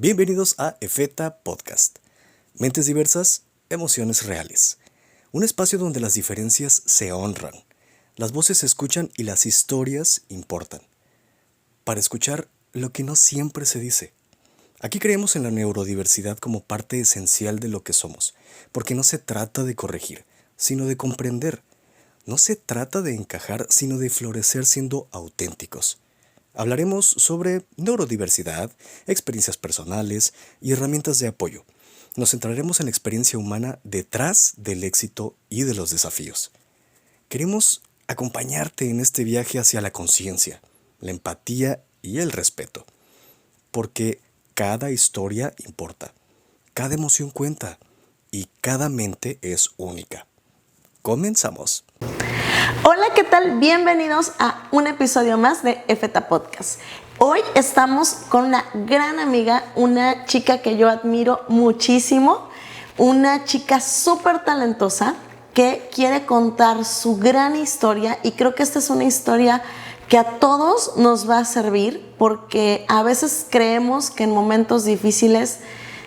Bienvenidos a EFETA Podcast. Mentes diversas, emociones reales. Un espacio donde las diferencias se honran, las voces se escuchan y las historias importan. Para escuchar lo que no siempre se dice. Aquí creemos en la neurodiversidad como parte esencial de lo que somos, porque no se trata de corregir, sino de comprender. No se trata de encajar, sino de florecer siendo auténticos. Hablaremos sobre neurodiversidad, experiencias personales y herramientas de apoyo. Nos centraremos en la experiencia humana detrás del éxito y de los desafíos. Queremos acompañarte en este viaje hacia la conciencia, la empatía y el respeto. Porque cada historia importa, cada emoción cuenta y cada mente es única. Comenzamos. Hola, ¿qué tal? Bienvenidos a un episodio más de EFETA Podcast. Hoy estamos con una gran amiga, una chica que yo admiro muchísimo, una chica súper talentosa que quiere contar su gran historia, y creo que esta es una historia que a todos nos va a servir, porque a veces creemos que en momentos difíciles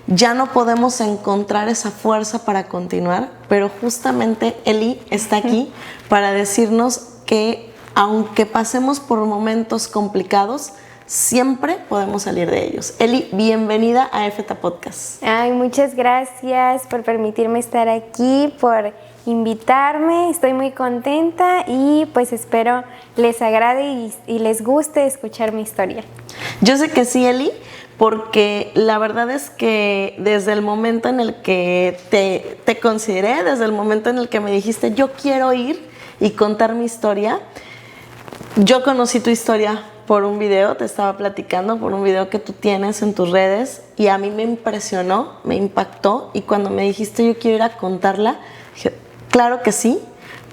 ya no podemos encontrar esa fuerza para continuar, pero justamente Eli está aquí para decirnos que aunque pasemos por momentos complicados, siempre podemos salir de ellos. Eli, bienvenida a EFETA Podcast. Ay, muchas gracias por permitirme estar aquí, por invitarme. Estoy muy contenta y pues espero les agrade y les guste escuchar mi historia. Yo sé que sí, Eli, porque la verdad es que desde el momento en el que te consideré, desde el momento en el que me dijiste yo quiero ir y contar mi historia, yo conocí tu historia por un video, te estaba platicando, por un video que tú tienes en tus redes, y a mí me impresionó, me impactó, y cuando me dijiste yo quiero ir a contarla, dije, claro que sí,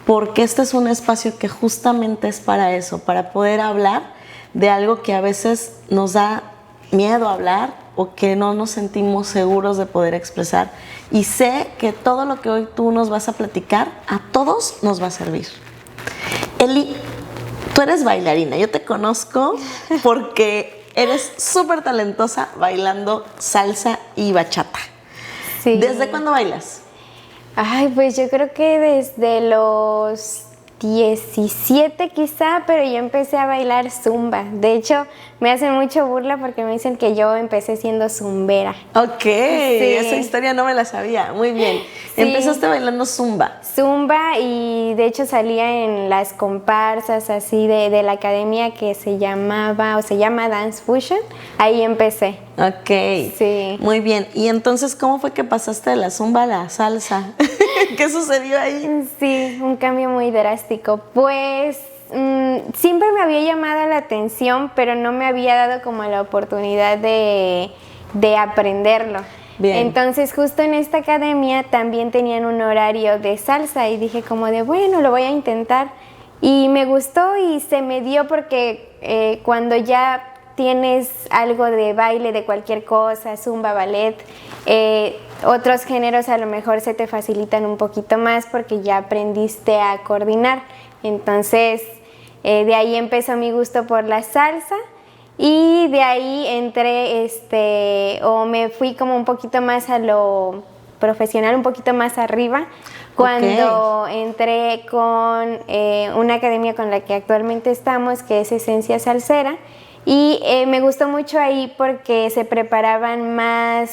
porque este es un espacio que justamente es para eso, para poder hablar de algo que a veces nos da miedo a hablar o que no nos sentimos seguros de poder expresar. Y sé que todo lo que hoy tú nos vas a platicar, a todos nos va a servir. Eli, tú eres bailarina, yo te conozco porque eres súper talentosa bailando salsa y bachata. Sí. ¿Desde cuándo bailas? Ay, pues yo creo que desde los 17 quizá, pero yo empecé a bailar zumba. De hecho, me hacen mucho burla porque me dicen que yo empecé siendo zumbera. Ok, Sí. Esa historia no me la sabía. Muy bien. Sí. Empezaste bailando zumba. Zumba, y de hecho salía en las comparsas así de la academia que se llama Dance Fusion. Ahí empecé. Ok, Sí. Muy bien. Y entonces, ¿cómo fue que pasaste de la zumba a la salsa? ¿Qué sucedió ahí? Sí, un cambio muy drástico. Pues siempre me había llamado la atención, pero no me había dado como la oportunidad de aprenderlo. Bien. Entonces justo en esta academia también tenían un horario de salsa y dije como de bueno, lo voy a intentar. Y me gustó y se me dio porque cuando ya tienes algo de baile de cualquier cosa, zumba, ballet, otros géneros a lo mejor se te facilitan un poquito más porque ya aprendiste a coordinar. Entonces de ahí empezó mi gusto por la salsa. Y de ahí entré, o me fui como un poquito más a lo profesional, un poquito más arriba, cuando entré con una academia con la que actualmente estamos, que es Esencia Salsera, y me gustó mucho ahí porque se preparaban más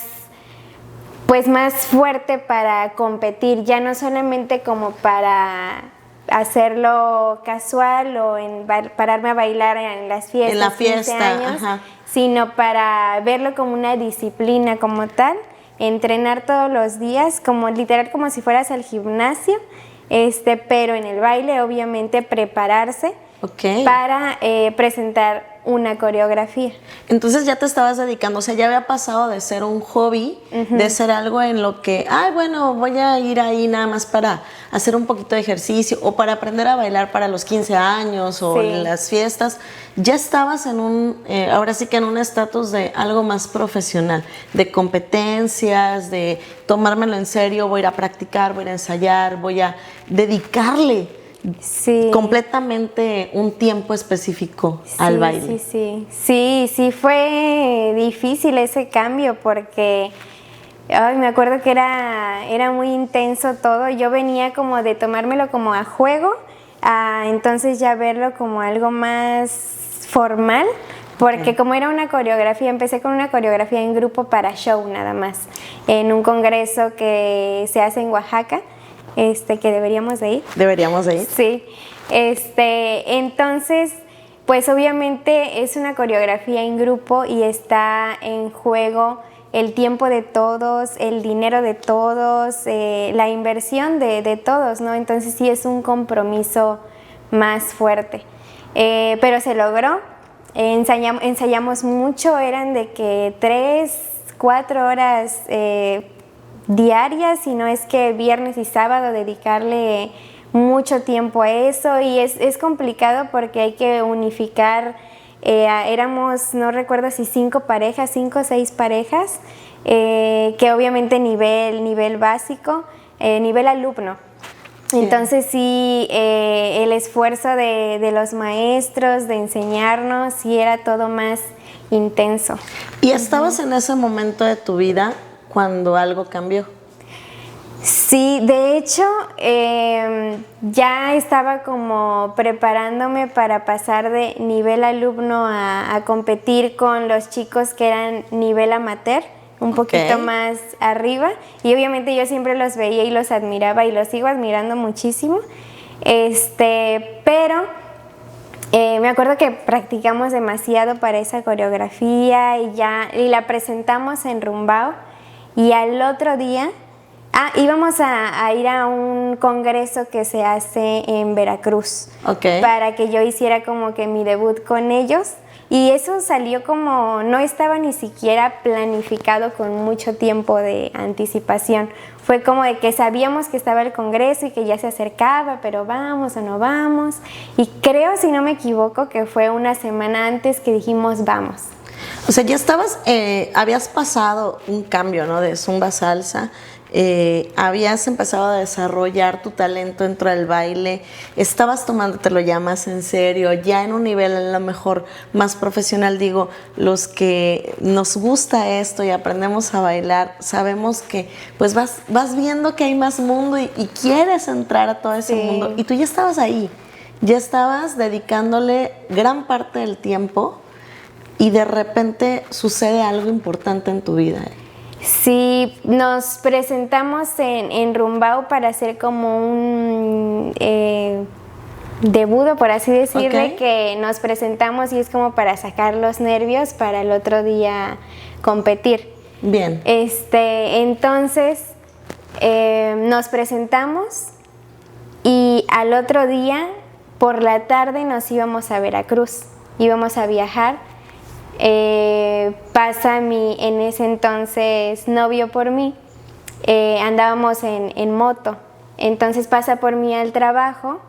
fuerte para competir, ya no solamente como para hacerlo casual o pararme a bailar en las fiestas, En la 15 fiesta, años, ajá. sino para verlo como una disciplina como tal, entrenar todos los días, como literal como si fueras al gimnasio, pero en el baile obviamente prepararse para presentar una coreografía. Entonces ya te estabas dedicando, o sea, ya había pasado de ser un hobby, de ser algo en lo que, bueno, voy a ir ahí nada más para hacer un poquito de ejercicio o para aprender a bailar para los 15 años o Sí. en las fiestas. Ya estabas en ahora sí que en un estatus de algo más profesional, de competencias, de tomármelo en serio, voy a ir a practicar, voy a ir a ensayar, voy a dedicarle Sí. completamente un tiempo específico al baile. Sí, fue difícil ese cambio porque me acuerdo que era muy intenso todo. Yo venía como de tomármelo como a juego, a entonces ya verlo como algo más formal, porque como era una coreografía, empecé con una coreografía en grupo para show nada más, en un congreso que se hace en Oaxaca. Que deberíamos de ir. Deberíamos de ir. Sí. Entonces, pues obviamente es una coreografía en grupo y está en juego el tiempo de todos, el dinero de todos, la inversión de todos, ¿no? Entonces sí es un compromiso más fuerte. Pero se logró. Ensayamos mucho, eran de que 3, 4 horas diarias, si no es que viernes y sábado dedicarle mucho tiempo a eso, y es complicado porque hay que unificar, éramos, no recuerdo si 5 o 6 parejas, que obviamente nivel básico, nivel alumno. Sí. Entonces sí, el esfuerzo de los maestros, de enseñarnos, sí era todo más intenso. ¿Y estabas en ese momento de tu vida cuando algo cambió? Sí, de hecho, ya estaba como preparándome para pasar de nivel alumno a competir con los chicos que eran nivel amateur, un poquito más arriba, y obviamente yo siempre los veía y los admiraba y los sigo admirando muchísimo, pero me acuerdo que practicamos demasiado para esa coreografía y la presentamos en Rumbao, y al otro día íbamos a ir a un congreso que se hace en Veracruz, para que yo hiciera como que mi debut con ellos. Y eso salió como, no estaba ni siquiera planificado con mucho tiempo de anticipación. Fue como de que sabíamos que estaba el congreso y que ya se acercaba, pero vamos o no vamos. Y creo, si no me equivoco, que fue una semana antes que dijimos vamos. O sea, ya estabas, habías pasado un cambio, ¿no? De zumba a salsa. Habías empezado a desarrollar tu talento dentro del baile, estabas tomándotelo ya más en serio, ya en un nivel a lo mejor más profesional. Digo, los que nos gusta esto y aprendemos a bailar, sabemos que pues vas viendo que hay más mundo y quieres entrar a todo ese mundo, y tú ya estabas ahí, ya estabas dedicándole gran parte del tiempo, y de repente sucede algo importante en tu vida. Sí, nos presentamos en Rumbao para hacer como un debut, por así decirle, que nos presentamos y es como para sacar los nervios para el otro día competir. Bien. Entonces nos presentamos y al otro día por la tarde nos íbamos a Veracruz, íbamos a viajar. Pasa en ese entonces novio por mí, andábamos en moto, entonces pasa por mí al trabajo,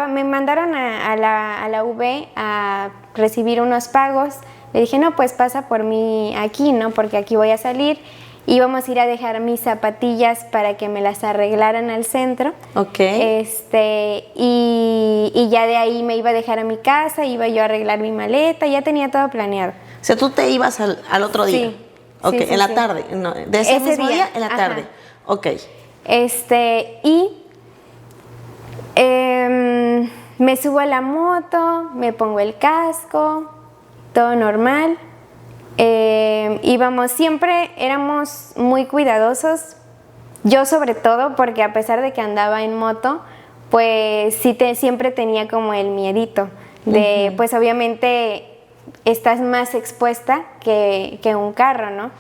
me mandaron a la UV a recibir unos pagos. Le dije, no, pues pasa por mí aquí, ¿no? Porque aquí voy a salir. Íbamos a ir a dejar mis zapatillas para que me las arreglaran al centro. Y ya de ahí me iba a dejar a mi casa, iba yo a arreglar mi maleta, ya tenía todo planeado. O sea, tú te ibas al otro día. Sí. Sí, en la tarde, no, de ese mismo día en la tarde. Me subo a la moto, me pongo el casco, todo normal. Siempre éramos muy cuidadosos, yo sobre todo, porque a pesar de que andaba en moto, pues sí siempre tenía como el miedito de, pues obviamente estás más expuesta que un carro, ¿no?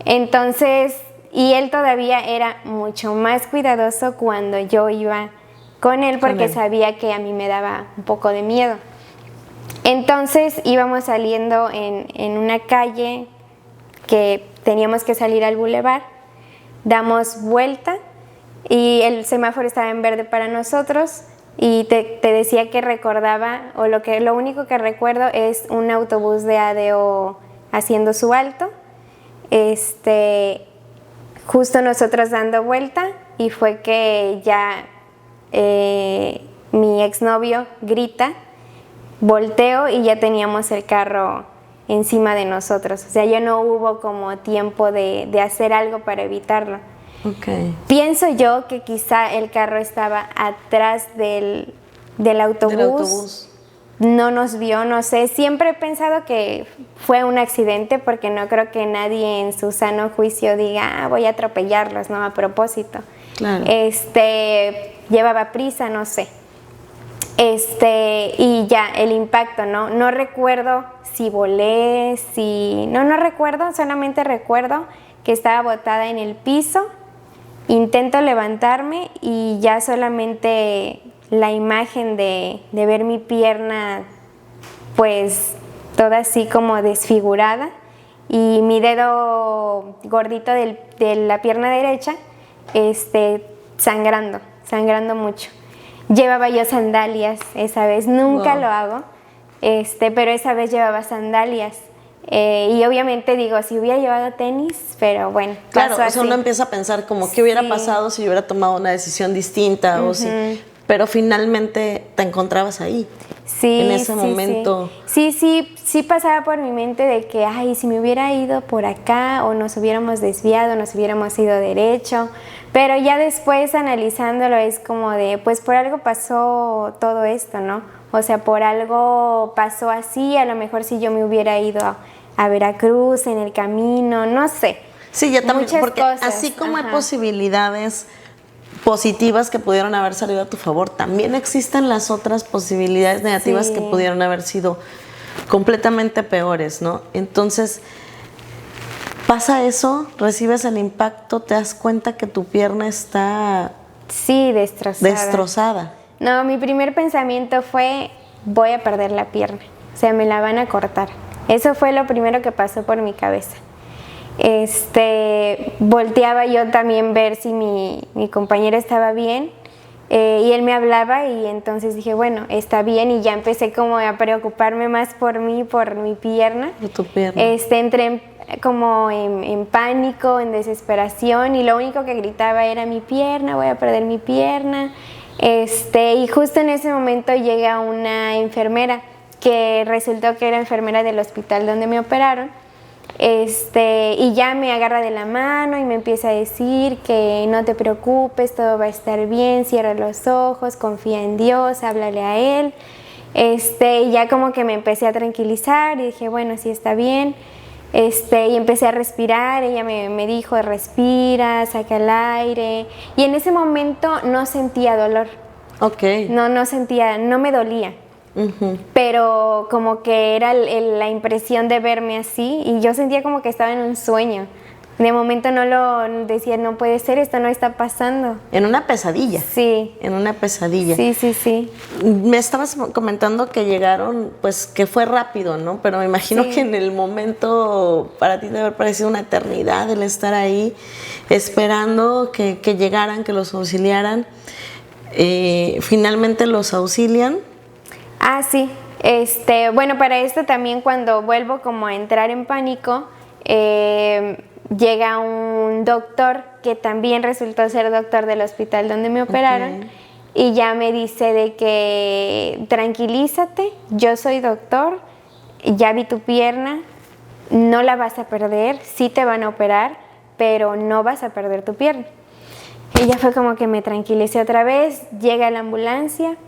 Entonces, y él todavía era mucho más cuidadoso cuando yo iba con él, porque sabía que a mí me daba un poco de miedo. Entonces íbamos saliendo en una calle que teníamos que salir al bulevar, damos vuelta y el semáforo estaba en verde para nosotros, y te decía que recordaba, o lo único que recuerdo es un autobús de ADO haciendo su alto, justo nosotros dando vuelta, y fue que ya mi exnovio grita, volteo y ya teníamos el carro encima de nosotros. O sea, ya no hubo como tiempo de hacer algo para evitarlo. Okay. Pienso yo que quizá el carro estaba atrás del autobús. Del autobús. No nos vio, no sé. Siempre he pensado que fue un accidente porque no creo que nadie en su sano juicio diga, voy a atropellarlos, ¿no? A propósito. Claro. Llevaba prisa, no sé. Y ya, el impacto, ¿no? No recuerdo si volé, no recuerdo, solamente recuerdo que estaba botada en el piso. Intento levantarme y ya solamente la imagen de ver mi pierna, pues, toda así como desfigurada y mi dedo gordito de la pierna derecha, sangrando mucho. Llevaba yo sandalias esa vez, nunca lo hago, pero esa vez llevaba sandalias. Y obviamente digo, si hubiera llevado tenis, pero bueno, claro, pasó así. Uno empieza a pensar como qué hubiera pasado si yo hubiera tomado una decisión distinta o si, pero finalmente te encontrabas ahí. Sí, en ese momento. Sí pasaba por mi mente de que, ay, si me hubiera ido por acá o nos hubiéramos desviado, nos hubiéramos ido derecho, pero ya después analizándolo es como de, pues por algo pasó todo esto, ¿no? O sea, por algo pasó así, a lo mejor si yo me hubiera ido a Veracruz en el camino, no sé. Sí, ya también, muchas porque cosas. Así como hay posibilidades positivas que pudieron haber salido a tu favor, también existen las otras posibilidades negativas que pudieron haber sido completamente peores, ¿no? Entonces, pasa eso, recibes el impacto, te das cuenta que tu pierna está destrozada. No, mi primer pensamiento fue, voy a perder la pierna, o sea, me la van a cortar. Eso fue lo primero que pasó por mi cabeza. Volteaba yo también ver si mi compañero estaba bien, y él me hablaba y entonces dije, bueno, está bien, y ya empecé como a preocuparme más por mí, por mi pierna. Por tu pierna. Entré como en pánico, en desesperación, y lo único que gritaba era mi pierna, voy a perder mi pierna. Y justo en ese momento llega una enfermera que resultó que era enfermera del hospital donde me operaron. Y ya me agarra de la mano y me empieza a decir que no te preocupes, todo va a estar bien, cierra los ojos, confía en Dios, háblale a Él. Y ya como que me empecé a tranquilizar y dije, bueno, sí está bien. Y empecé a respirar, ella me dijo, respira, saca el aire. Y en ese momento no sentía dolor. Okay. No sentía, no me dolía. Pero como que era la impresión de verme así y yo sentía como que estaba en un sueño. De momento decía, no puede ser, esto no está pasando. En una pesadilla. Sí. En una pesadilla. Sí. Me estabas comentando que llegaron, pues que fue rápido, ¿no? Pero me imagino que en el momento para ti debe haber parecido una eternidad el estar ahí esperando que llegaran, que los auxiliaran. Finalmente los auxilian. Ah, sí. Bueno, para esto también cuando vuelvo como a entrar en pánico, llega un doctor que también resultó ser doctor del hospital donde me operaron y ya me dice de que tranquilízate, yo soy doctor, ya vi tu pierna, no la vas a perder, sí te van a operar, pero no vas a perder tu pierna. Y ya fue como que me tranquilicé otra vez, llega la ambulancia.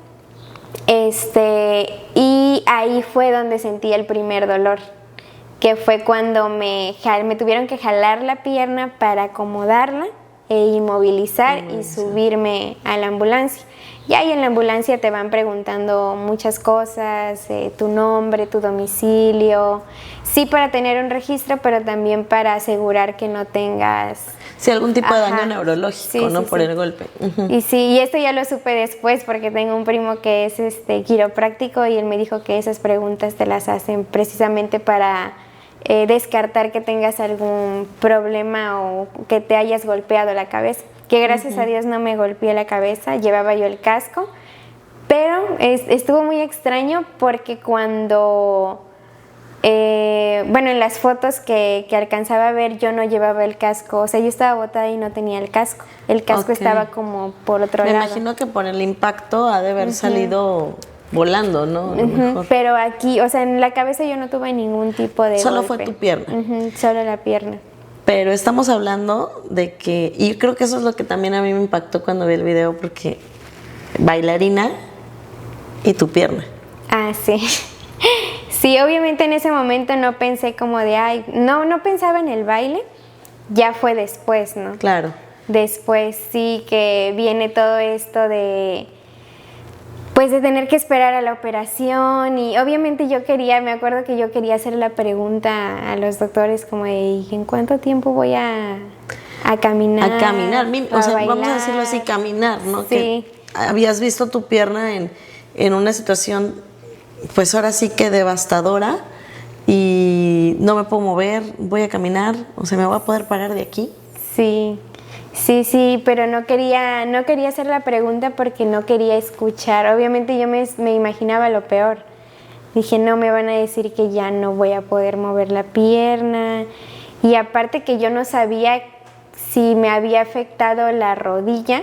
Y ahí fue donde sentí el primer dolor, que fue cuando me tuvieron que jalar la pierna para acomodarla e inmovilizar y subirme a la ambulancia. Y ahí en la ambulancia te van preguntando muchas cosas, tu nombre, tu domicilio, sí para tener un registro, pero también para asegurar que no tengas... Sí, algún tipo de daño neurológico, ¿no? Por el golpe. Y esto ya lo supe después porque tengo un primo que es quiropráctico y él me dijo que esas preguntas te las hacen precisamente para descartar que tengas algún problema o que te hayas golpeado la cabeza. Que gracias a Dios no me golpeé la cabeza, llevaba yo el casco, pero estuvo muy extraño porque cuando Bueno, en las fotos que alcanzaba a ver, yo no llevaba el casco. O sea, yo estaba botada y no tenía el casco. El casco estaba como por otro Me lado. imagino que por el impacto ha de haber salido volando, ¿no? A lo mejor. Pero aquí, o sea, en la cabeza yo no tuve ningún tipo de Solo golpe. fue tu pierna. Solo la pierna. Pero estamos hablando de que, y creo que eso es lo que también a mí me impactó cuando vi el video, porque bailarina y tu pierna. Ah, sí. Sí, obviamente en ese momento no pensé como de, ay, no pensaba en el baile, ya fue después, ¿no? Claro. Después sí que viene todo esto de, pues de tener que esperar a la operación y obviamente me acuerdo que yo quería hacer la pregunta a los doctores como de, ¿en cuánto tiempo voy a caminar? A caminar, o sea, bailar? vamos a decirlo así, caminar, ¿no? Sí. Que habías visto tu pierna en una situación, pues ahora sí que devastadora y no me puedo mover, voy a caminar, o sea, ¿me voy a poder parar de aquí? Sí. Sí, pero no quería hacer la pregunta porque no quería escuchar. Obviamente yo me imaginaba lo peor. Dije, no, me van a decir que ya no voy a poder mover la pierna. Y aparte que yo no sabía si me había afectado la rodilla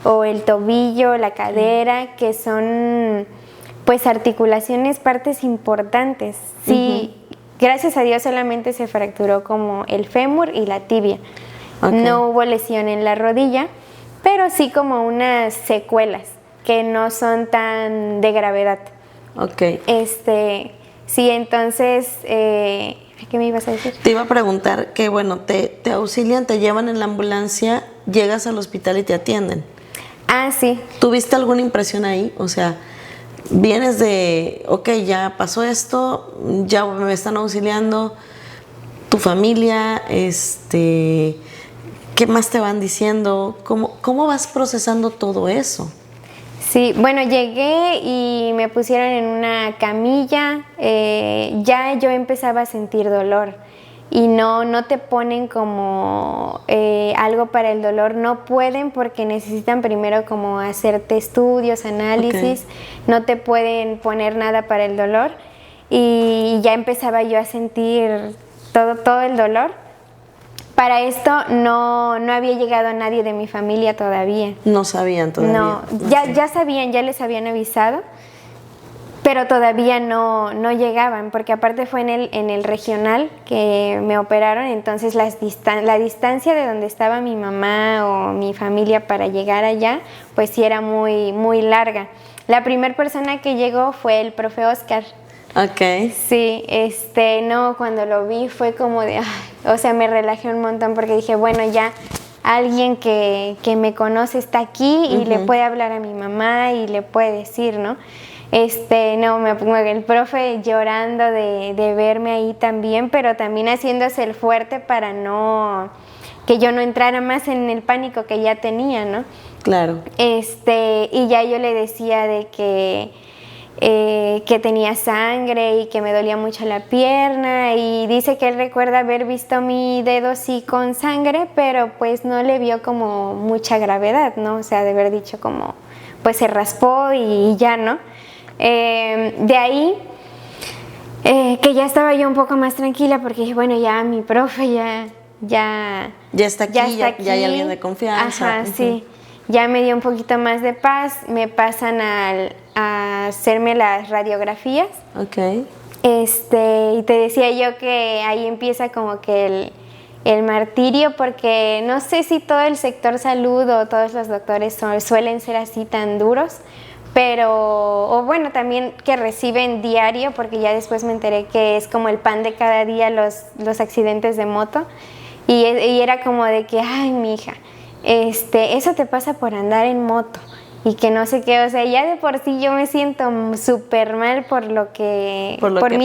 o el tobillo, la cadera, que son pues articulaciones, partes importantes. Sí, gracias a Dios solamente se fracturó como el fémur y la tibia. Okay. No hubo lesión en la rodilla, pero sí como unas secuelas que no son tan de gravedad. Ok. Sí, entonces, ¿qué me ibas a decir? Te iba a preguntar que, bueno, te auxilian, te llevan en la ambulancia, llegas al hospital y te atienden. Ah, sí. ¿Tuviste alguna impresión ahí? O sea, vienes de, ok, ya pasó esto, ya me están auxiliando, tu familia, ¿qué más te van diciendo? ¿Cómo vas procesando todo eso? Sí, bueno, llegué y me pusieron en una camilla, ya yo empezaba a sentir dolor y no te ponen como algo para el dolor, no pueden porque necesitan primero como hacerte estudios, análisis, no te pueden poner nada para el dolor y ya empezaba yo a sentir todo el dolor. Para esto no había llegado nadie de mi familia todavía. No sabían todavía. No, ya sabían, ya les habían avisado, pero todavía no llegaban, porque aparte fue en el regional que me operaron, entonces la distancia de donde estaba mi mamá o mi familia para llegar allá, pues sí era muy, muy larga. La primera persona que llegó fue el profe Oscar. Ok. Sí, no, cuando lo vi fue como de, o sea, me relajé un montón porque dije, bueno, ya alguien que me conoce está aquí y le puede hablar a mi mamá y le puede decir, ¿no? No, el profe llorando de verme ahí también, pero también haciéndose el fuerte para que yo no entrara más en el pánico que ya tenía, ¿no? Claro. Y ya yo le decía de que tenía sangre y que me dolía mucho la pierna y dice que él recuerda haber visto mi dedo sí con sangre, pero pues no le vio como mucha gravedad, ¿no? O sea, de haber dicho como pues se raspó y ya, ¿no? De ahí que ya estaba yo un poco más tranquila porque dije, bueno, ya mi profe ya está aquí, ya hay alguien de confianza. Ajá, sí. Ya me dio un poquito más de paz, me pasan a hacerme las radiografías. Ok. Y te decía yo que ahí empieza como que el martirio, porque no sé si todo el sector salud o todos los doctores suelen ser así tan duros, o bueno, también que reciben diario, porque ya después me enteré que es como el pan de cada día los accidentes de moto, y era como de que, ay, mija, eso te pasa por andar en moto y que no sé qué, o sea, ya de por sí yo me siento súper mal por mi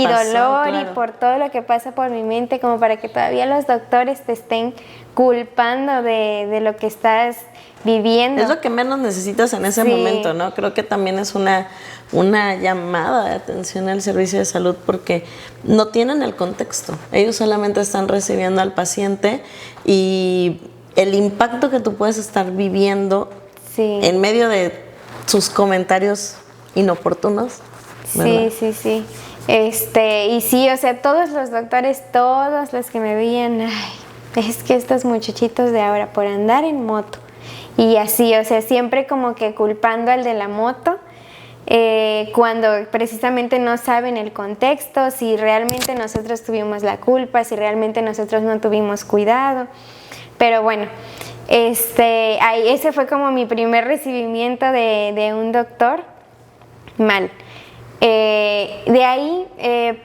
pasó, dolor, claro. Y por todo lo que pasa por mi mente, como para que todavía los doctores te estén culpando de lo que estás viviendo. Es lo que menos necesitas en ese momento, ¿no? Creo que también es una llamada de atención al servicio de salud porque no tienen el contexto. Ellos solamente están recibiendo al paciente y el impacto que tú puedes estar viviendo en medio de sus comentarios inoportunos, ¿verdad? Sí. Y sí, o sea, todos los doctores, todos los que me veían, ay, es que estos muchachitos de ahora por andar en moto. Y así, o sea, siempre como que culpando al de la moto, cuando precisamente no saben el contexto, si realmente nosotros tuvimos la culpa, si realmente nosotros no tuvimos cuidado. Pero bueno, ese fue como mi primer recibimiento de un doctor mal. De ahí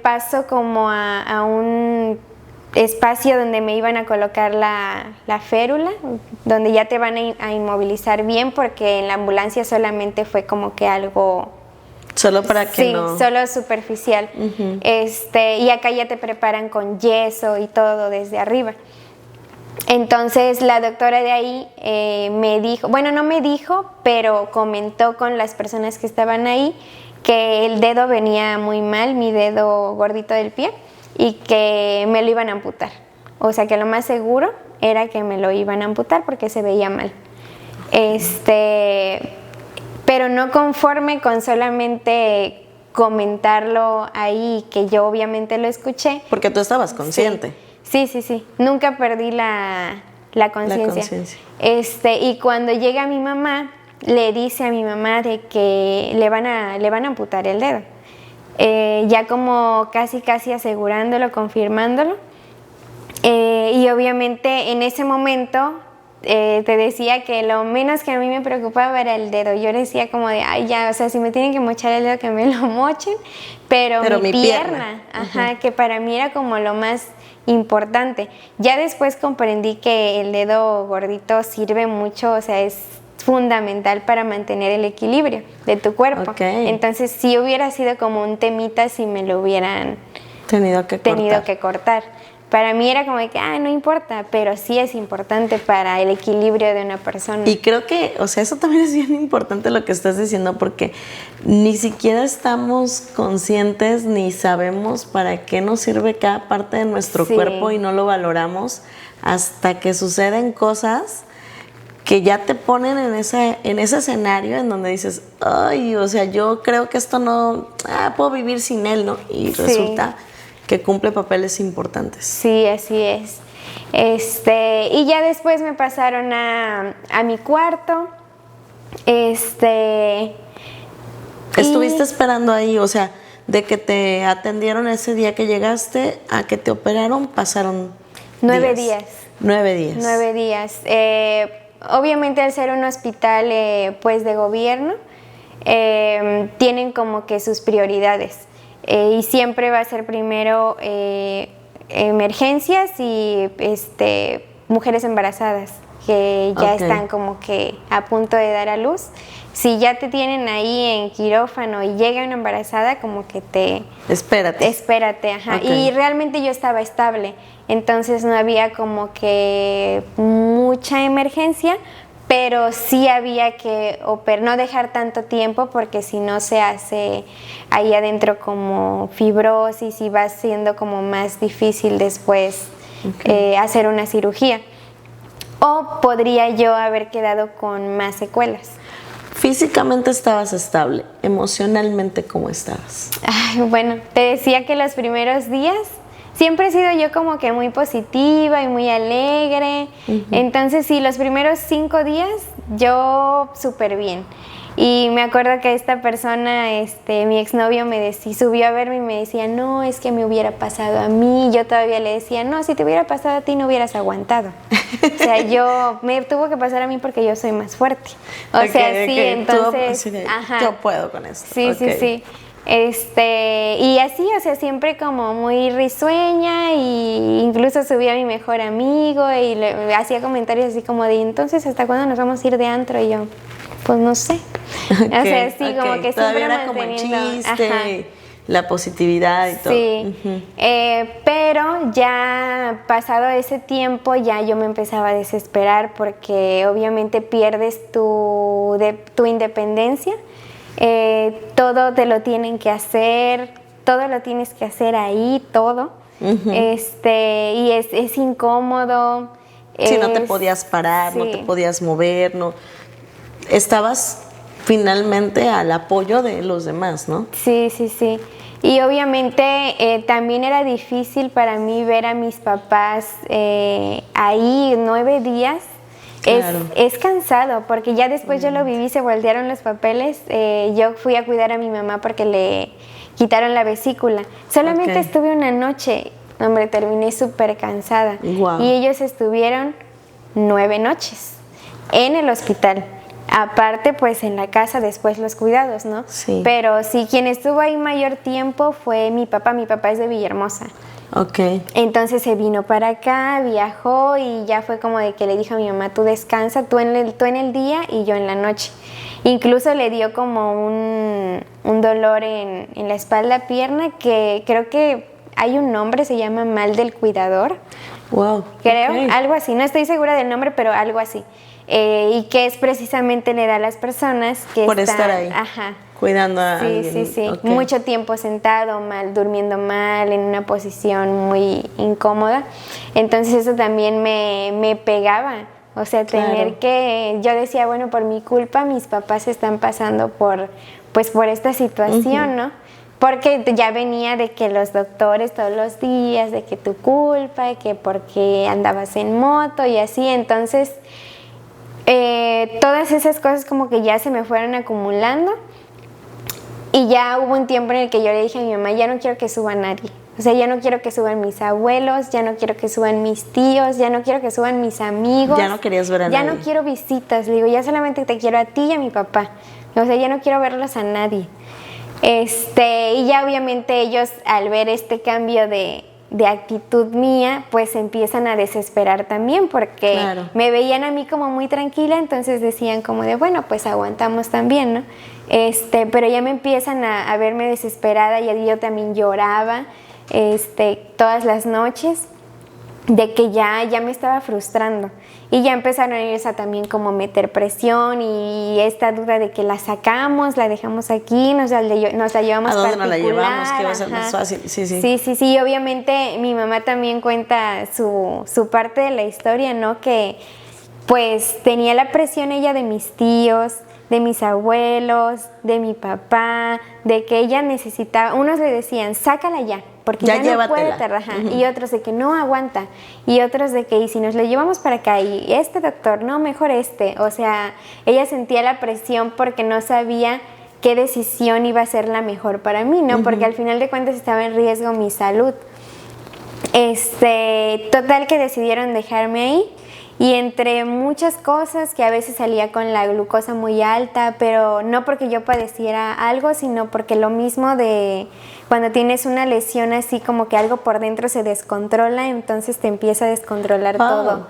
paso como a un espacio donde me iban a colocar la férula, donde ya te van a inmovilizar bien, porque en la ambulancia solamente fue como que algo... Solo para que sí, no... solo superficial. Y acá ya te preparan con yeso y todo desde arriba. Entonces la doctora de ahí me dijo, bueno, no me dijo, pero comentó con las personas que estaban ahí que el dedo venía muy mal, mi dedo gordito del pie, y que me lo iban a amputar. O sea que lo más seguro era que me lo iban a amputar porque se veía mal. Pero no conforme con solamente comentarlo ahí, que yo obviamente lo escuché. Porque tú estabas consciente. Sí. Nunca perdí la conciencia. Y cuando llega mi mamá, le dice a mi mamá de que le van a amputar el dedo. Ya como casi asegurándolo, confirmándolo. Y obviamente en ese momento te decía que lo menos que a mí me preocupaba era el dedo. Yo decía como de, ay ya, o sea, si me tienen que mochar el dedo, que me lo mochen, pero mi pierna. Ajá, que para mí era como lo más importante. Ya después comprendí que el dedo gordito sirve mucho, o sea, es fundamental para mantener el equilibrio de tu cuerpo. Entonces sí hubiera sido como un temita si me lo hubieran tenido que cortar. Para mí era como de que, no importa, pero sí es importante para el equilibrio de una persona. Y creo que, o sea, eso también es bien importante lo que estás diciendo, porque ni siquiera estamos conscientes ni sabemos para qué nos sirve cada parte de nuestro cuerpo, y no lo valoramos hasta que suceden cosas que ya te ponen en ese escenario en donde dices, ay, o sea, yo creo que esto no, puedo vivir sin él, ¿no? Y resulta que cumple papeles importantes. Sí, así es. Y ya después me pasaron a mi cuarto. Estuviste esperando ahí, o sea, de que te atendieron ese día que llegaste a que te operaron, pasaron 9 días. 9 días. 9 días. Obviamente al ser un hospital pues de gobierno, tienen como que sus prioridades. Y siempre va a ser primero emergencias y mujeres embarazadas que ya están como que a punto de dar a luz. Si ya te tienen ahí en quirófano y llega una embarazada, como que Espérate, ajá. Y realmente yo estaba estable, entonces no había como que mucha emergencia, pero sí había que no dejar tanto tiempo, porque si no se hace ahí adentro como fibrosis y va siendo como más difícil después hacer una cirugía. O podría yo haber quedado con más secuelas. Físicamente estabas estable, emocionalmente, ¿cómo estabas? Bueno, te decía que los primeros días siempre he sido yo como que muy positiva y muy alegre. Entonces sí, los primeros 5 días yo súper bien. Y me acuerdo que esta persona, mi exnovio subió a verme y me decía, no, es que me hubiera pasado a mí. Yo todavía le decía, no, si te hubiera pasado a ti no hubieras aguantado. O sea, me tuvo que pasar a mí porque yo soy más fuerte. Entonces, yo puedo con esto. Sí. Y así, o sea, siempre como muy risueña, y incluso subí a mi mejor amigo y le hacía comentarios así como de, entonces, ¿hasta cuándo nos vamos a ir de antro? Y yo, pues no sé. O sea, sí, como que todavía siempre era como el chiste, la positividad y todo. Sí, pero ya pasado ese tiempo ya yo me empezaba a desesperar, porque obviamente pierdes tu independencia. Todo te lo tienen que hacer, todo lo tienes que hacer ahí, todo. Y es incómodo. Sí, no te podías parar, no te podías mover, no. Estabas finalmente al apoyo de los demás, ¿no? Sí. Y obviamente también era difícil para mí ver a mis papás ahí 9 días. Claro. Es cansado, porque ya después yo lo viví, se voltearon los papeles. Yo fui a cuidar a mi mamá porque le quitaron la vesícula. Solamente estuve una noche, hombre, terminé súper cansada. Wow. Y ellos estuvieron 9 noches en el hospital. Aparte, pues en la casa después los cuidados, ¿no? Sí. Pero sí, quien estuvo ahí mayor tiempo fue mi papá. Mi papá es de Villahermosa. Ok. Entonces se vino para acá, viajó y ya fue como de que le dijo a mi mamá, tú descansa, tú en el día y yo en la noche. Incluso le dio como un dolor en la espalda, pierna, que creo que hay un nombre, se llama mal del cuidador. Wow. Creo, algo así, no estoy segura del nombre, pero algo así. Y que es precisamente le da a las personas que Por están, estar ahí. Ajá. Cuidando a alguien. Sí. Ok. Mucho tiempo sentado mal, durmiendo mal, en una posición muy incómoda. Entonces eso también me pegaba. O sea, tener que... Yo decía, bueno, por mi culpa mis papás están pasando por esta situación, ¿no? Porque ya venía de que los doctores todos los días, de que tu culpa, que porque andabas en moto y así. Entonces, todas esas cosas como que ya se me fueron acumulando. Y ya hubo un tiempo en el que yo le dije a mi mamá, ya no quiero que suba nadie. O sea, ya no quiero que suban mis abuelos, ya no quiero que suban mis tíos, ya no quiero que suban mis amigos. Ya no querías ver a nadie. Ya no quiero visitas. Le digo, ya solamente te quiero a ti y a mi papá. O sea, ya no quiero verlos a nadie. Y ya obviamente ellos, al ver este cambio de actitud mía, pues empiezan a desesperar también, porque Claro. me veían a mí como muy tranquila, entonces decían como de, bueno, pues aguantamos también, ¿no? Pero ya me empiezan a verme desesperada y yo también lloraba, todas las noches, de que ya me estaba frustrando. Y ya empezaron ellos a también como meter presión y esta duda de que la sacamos, la dejamos aquí, nos la llevamos ¿A dónde particular. nos la llevamos? ¿Qué va a ser Ajá. más fácil? Sí. Sí. Obviamente mi mamá también cuenta su parte de la historia, ¿no? Que pues tenía la presión ella de mis tíos, de mis abuelos, de mi papá, de que ella necesitaba, unos le decían, sácala ya, porque ya no puede llévatela. trabajar, y otros de que no aguanta, y otros de que, y si nos lo llevamos para acá, y este doctor, no, mejor o sea, ella sentía la presión porque no sabía qué decisión iba a ser la mejor para mí, ¿no? Porque al final de cuentas estaba en riesgo mi salud. Total que decidieron dejarme ahí. Y entre muchas cosas, que a veces salía con la glucosa muy alta, pero no porque yo padeciera algo, sino porque lo mismo de cuando tienes una lesión así como que algo por dentro se descontrola, entonces te empieza a descontrolar todo.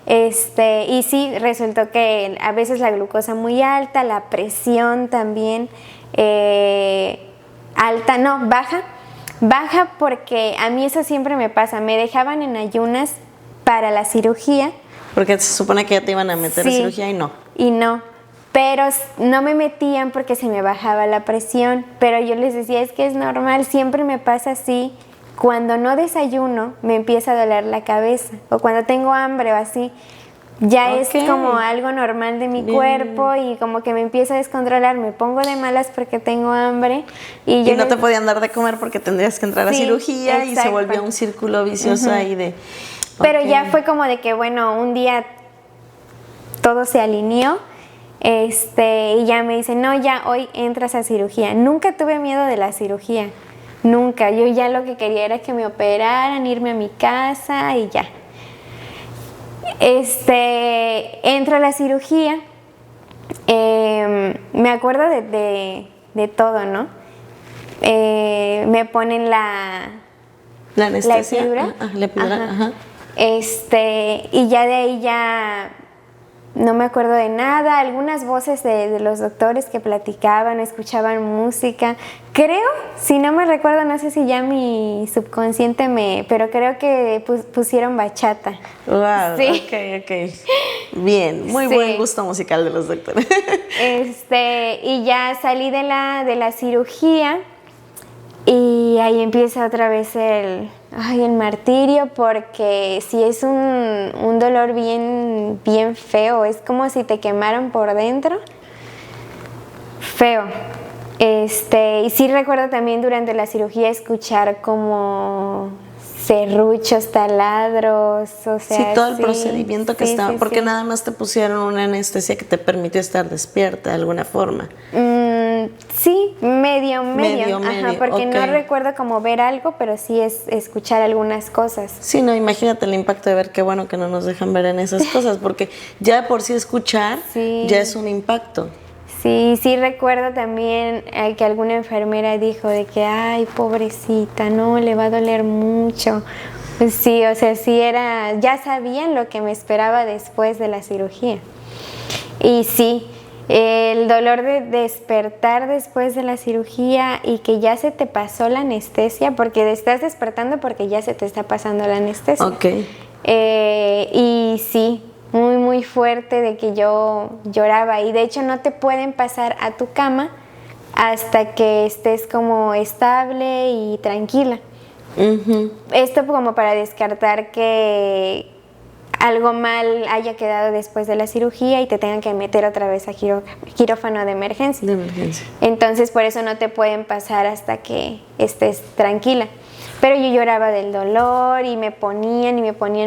Y sí, resultó que a veces la glucosa muy alta, la presión también alta, no, baja porque a mí eso siempre me pasa, me dejaban en ayunas para la cirugía. Porque se supone que ya te iban a meter a cirugía y no. Y no, pero no me metían porque se me bajaba la presión, pero yo les decía, es que es normal, siempre me pasa así, cuando no desayuno me empieza a doler la cabeza, o cuando tengo hambre o así, ya es como algo normal de mi cuerpo y como que me empieza a descontrolar, me pongo de malas porque tengo hambre. Y no te podían dar de comer porque tendrías que entrar a cirugía, y se volvió un círculo vicioso ahí de... Pero ya fue como de que, bueno, un día todo se alineó, y ya me dicen, no, ya hoy entras a cirugía. Nunca tuve miedo de la cirugía, nunca. Yo ya lo que quería era que me operaran, irme a mi casa y ya. Entro a la cirugía, me acuerdo de todo, ¿no? Me ponen la anestesia. La epidural. Y ya de ahí ya no me acuerdo de nada, algunas voces de los doctores que platicaban, escuchaban música. Creo, si no me recuerdo, no sé si ya mi subconsciente pero creo que pusieron bachata. Wow, sí. Ok. Bien, muy buen gusto musical de los doctores. Y ya salí de la cirugía y ahí empieza otra vez el martirio, porque sí es un dolor bien feo, es como si te quemaran por dentro, feo. Y sí recuerdo también durante la cirugía escuchar como serruchos, taladros, o sea, Sí, todo el sí, procedimiento que sí, estaba, sí, porque sí. nada más te pusieron una anestesia que te permitió estar despierta de alguna forma. Sí, medio, Medio, porque no ok. recuerdo como ver algo, pero sí es escuchar algunas cosas. Sí, no, imagínate el impacto de ver qué bueno que no nos dejan ver en esas cosas, porque ya de por sí escuchar Sí. ya es un impacto. Sí, sí recuerdo también que alguna enfermera dijo de que, ay, pobrecita, no, le va a doler mucho. Pues sí, o sea, sí era, ya sabían lo que me esperaba después de la cirugía. Y sí, el dolor de despertar después de la cirugía y que ya se te pasó la anestesia, porque estás despertando porque ya se te está pasando la anestesia. Ok. Y sí, muy, muy fuerte de que yo lloraba. Y de hecho no te pueden pasar a tu cama hasta que estés como estable y tranquila. Esto como para descartar que algo mal haya quedado después de la cirugía y te tengan que meter otra vez a quirófano de emergencia. De emergencia. Entonces por eso no te pueden pasar hasta que estés tranquila. Pero yo lloraba del dolor y me ponían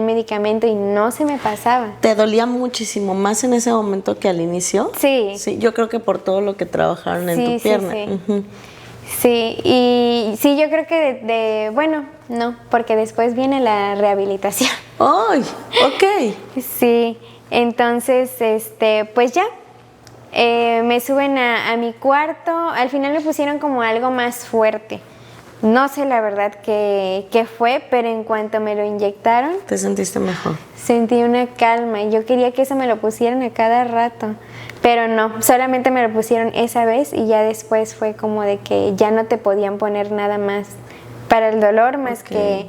medicamento y no se me pasaba. ¿Te dolía muchísimo más en ese momento que al inicio? Sí. Sí, yo creo que por todo lo que trabajaron en tu pierna. Sí. Ujú. Sí, y sí, yo creo que bueno, no, porque después viene la rehabilitación. ¡Ay! Ok. Sí, entonces, pues ya, me suben a mi cuarto, al final me pusieron como algo más fuerte. No sé la verdad qué fue, pero en cuanto me lo inyectaron, ¿Te sentiste mejor? sentí una calma. Yo quería que eso me lo pusieran a cada rato, pero no, solamente me lo pusieron esa vez y ya después fue como de que ya no te podían poner nada más para el dolor más Ok.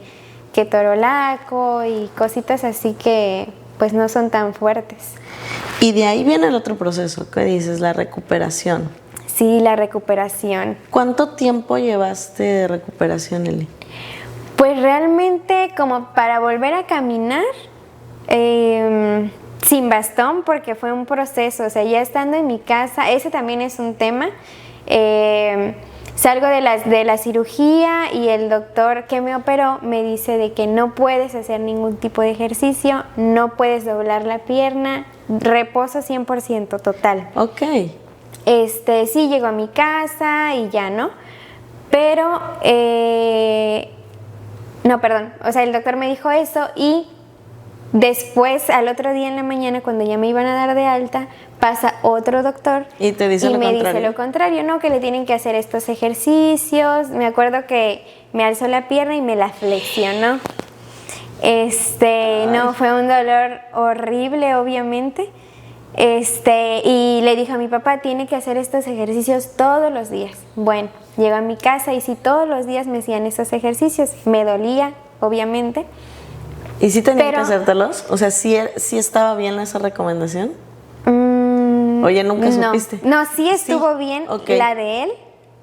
que torolaco y cositas así que pues no son tan fuertes. Y de ahí viene el otro proceso, ¿qué dices? La recuperación. Sí, la recuperación. ¿Cuánto tiempo llevaste de recuperación, Eli? Pues realmente como para volver a caminar, sin bastón, porque fue un proceso, o sea, ya estando en mi casa, ese también es un tema. Salgo de la cirugía y el doctor que me operó me dice de que no puedes hacer ningún tipo de ejercicio, no puedes doblar la pierna, reposo 100% total. Ok. Sí llego a mi casa y ya, ¿no? Pero, no, perdón, o sea, el doctor me dijo eso y después, al otro día en la mañana, cuando ya me iban a dar de alta, pasa otro doctor Y te dice y lo me contrario. dice lo contrario, ¿no? Que le tienen que hacer estos ejercicios. Me acuerdo que me alzó la pierna y me la flexionó. No, fue un dolor horrible, obviamente. Y le dije a mi papá, tiene que hacer estos ejercicios todos los días. Bueno, llego a mi casa y sí, todos los días me hacían estos ejercicios. Me dolía, obviamente. ¿Y sí tenían Pero- que hacértelos? O sea, ¿sí estaba bien esa recomendación? Oye, ¿nunca supiste? No, sí estuvo Sí, bien ok. la de él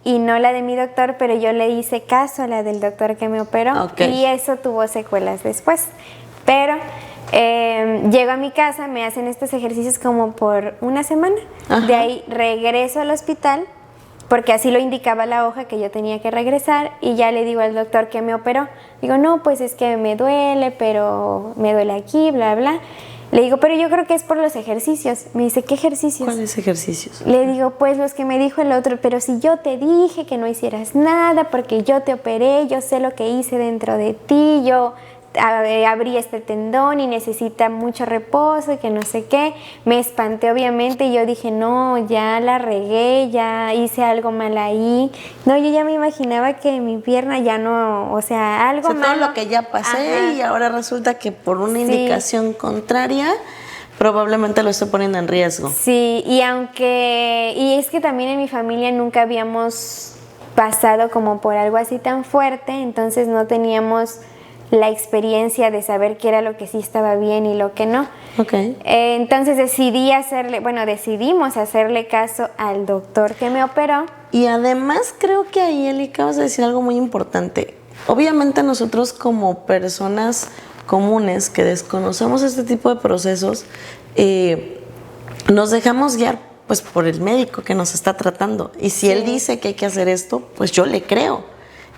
y no la de mi doctor, pero yo le hice caso a la del doctor que me operó Ok. y eso tuvo secuelas después. Pero llego a mi casa, me hacen estos ejercicios como por una semana. Ajá. De ahí regreso al hospital porque así lo indicaba la hoja que yo tenía que regresar y ya le digo al doctor que me operó. Digo, no, pues es que me duele, pero me duele aquí, bla, bla. Le digo, pero yo creo que es por los ejercicios. Me dice, ¿qué ejercicios? ¿Cuáles ejercicios? Le digo, pues los que me dijo el otro, pero si yo te dije que no hicieras nada porque yo te operé, yo sé lo que hice dentro de ti, yo abrí este tendón y necesita mucho reposo y que no sé qué. Me espanté obviamente y yo dije, no, ya la regué, ya hice algo mal ahí. No, yo ya me imaginaba que mi pierna ya no, o sea, algo O sea, malo. todo lo que ya pasé Ajá. y ahora resulta que por una Sí. indicación contraria probablemente lo estoy poniendo en riesgo. Sí, y es que también en mi familia nunca habíamos pasado como por algo así tan fuerte, entonces no teníamos la experiencia de saber qué era lo que sí estaba bien y lo que no. Ok. Entonces decidimos hacerle caso al doctor que me operó. Y además creo que ahí, Eli, acabas de decir algo muy importante. Obviamente nosotros como personas comunes que desconocemos este tipo de procesos, nos dejamos guiar pues por el médico que nos está tratando. Y si él dice que hay que hacer esto, pues yo le creo.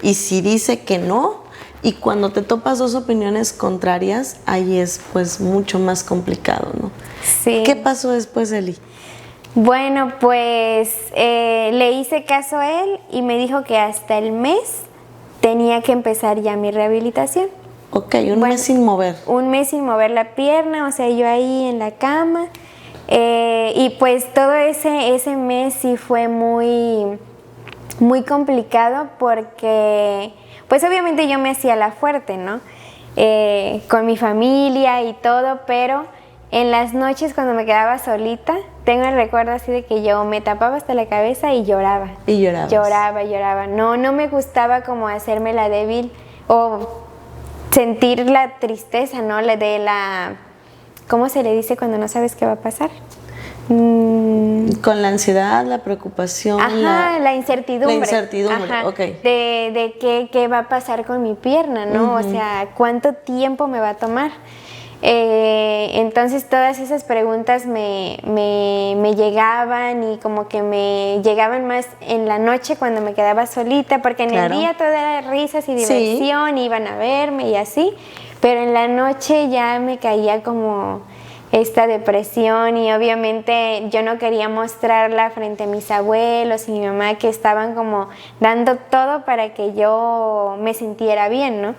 Y si dice que no, y cuando te topas dos opiniones contrarias, ahí es pues mucho más complicado, ¿no? Sí. ¿Qué pasó después, Eli? Bueno, pues le hice caso a él y me dijo que hasta el mes tenía que empezar ya mi rehabilitación. Ok, un mes sin mover. Un mes sin mover la pierna, o sea, yo ahí en la cama. Y pues todo ese mes sí fue muy, muy complicado porque, pues obviamente yo me hacía la fuerte, ¿no? Con mi familia y todo, pero en las noches cuando me quedaba solita, tengo el recuerdo así de que yo me tapaba hasta la cabeza y lloraba. Y llorabas. Lloraba. No me gustaba como hacerme la débil o sentir la tristeza, ¿no? ¿Cómo se le dice cuando no sabes qué va a pasar? Con la ansiedad, la preocupación. Ajá, la incertidumbre. La incertidumbre, ajá, ok. De qué va a pasar con mi pierna, ¿no? O sea, ¿cuánto tiempo me va a tomar? Entonces todas esas preguntas me llegaban y como que me llegaban más en la noche cuando me quedaba solita, porque en el día todo era risas y diversión, iban a verme y así, pero en la noche ya me caía como esta depresión y obviamente yo no quería mostrarla frente a mis abuelos y mi mamá, que estaban como dando todo para que yo me sintiera bien, ¿no?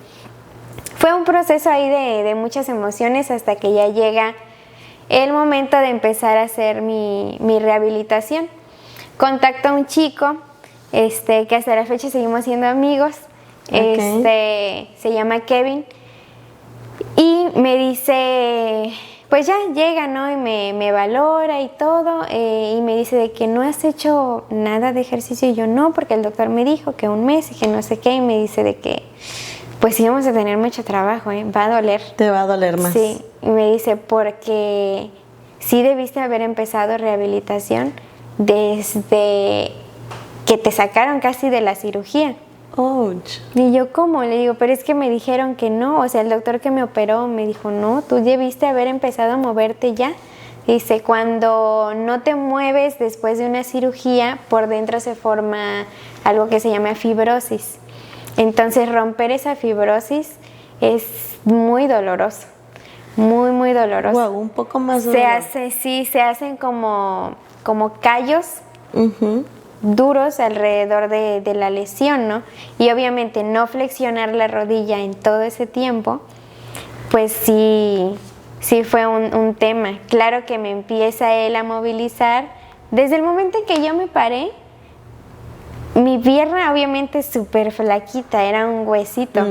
Fue un proceso ahí de muchas emociones hasta que ya llega el momento de empezar a hacer mi rehabilitación. Contacto a un chico que hasta la fecha seguimos siendo amigos, se llama Kevin, y me dice, pues ya llega, ¿no? Y me valora y todo, y me dice de que no has hecho nada de ejercicio, y yo no, porque el doctor me dijo que un mes y que no sé qué, y me dice de que pues sí vamos a tener mucho trabajo, va a doler. Te va a doler más. Sí, y me dice, porque sí debiste haber empezado rehabilitación desde que te sacaron casi de la cirugía. Ouch. Y yo, ¿cómo? Le digo, pero es que me dijeron que no, o sea, el doctor que me operó me dijo, no, tú debiste haber empezado a moverte ya. Dice, cuando no te mueves después de una cirugía, por dentro se forma algo que se llama fibrosis. Entonces romper esa fibrosis es muy doloroso, muy, muy doloroso. Wow, un poco más doloroso. Se hacen como callos duros alrededor de la lesión, ¿no? Y obviamente no flexionar la rodilla en todo ese tiempo, pues sí fue un tema. Claro que me empieza él a movilizar. Desde el momento en que yo me paré, mi pierna obviamente súper flaquita, era un huesito.